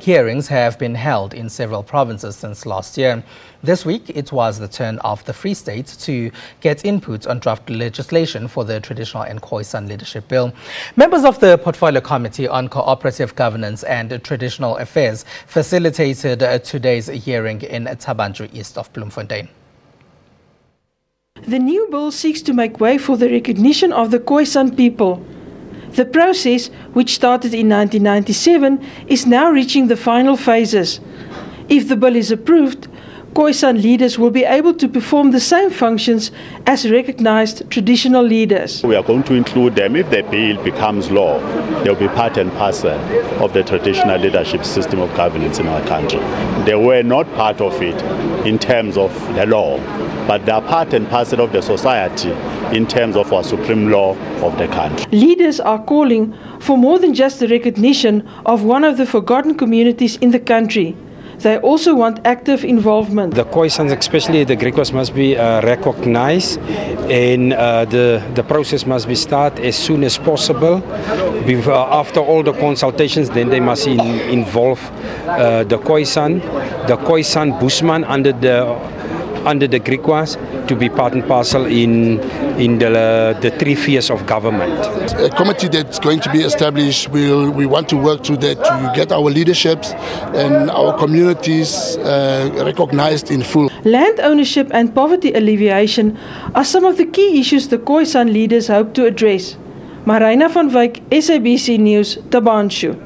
Hearings have been held in several provinces since last year. This week, it was the turn of the Free State to get input on draft legislation for the Traditional and Khoisan Leadership Bill. Members of the Portfolio Committee on Cooperative Governance and Traditional Affairs facilitated today's hearing in Tabanchu, east of Bloemfontein. The new bill seeks to make way for the recognition of the Khoisan people. The process, which started in 1997, is now reaching the final phases. If the bill is approved, Khoisan leaders will be able to perform the same functions as recognized traditional leaders. We are going to include them. If the bill becomes law, they will be part and parcel of the traditional leadership system of governance in our country. They were not part of it in terms of the law, but they are part and parcel of the society in terms of our supreme law of the country. Leaders are calling for more than just the recognition of one of the forgotten communities in the country. They also want active involvement. The Khoisans, especially the Griquas, must be recognized, and the process must be started as soon as possible. After all the consultations, then they must involve the Khoisan Bushman under the Griquas to be part and parcel in the 3 spheres of government. A committee that's going to be established, we want to work through that to get our leaderships and our communities recognized in full. Land ownership and poverty alleviation are some of the key issues the Khoisan leaders hope to address. Marina van Wyk, SABC News, Tabanchu.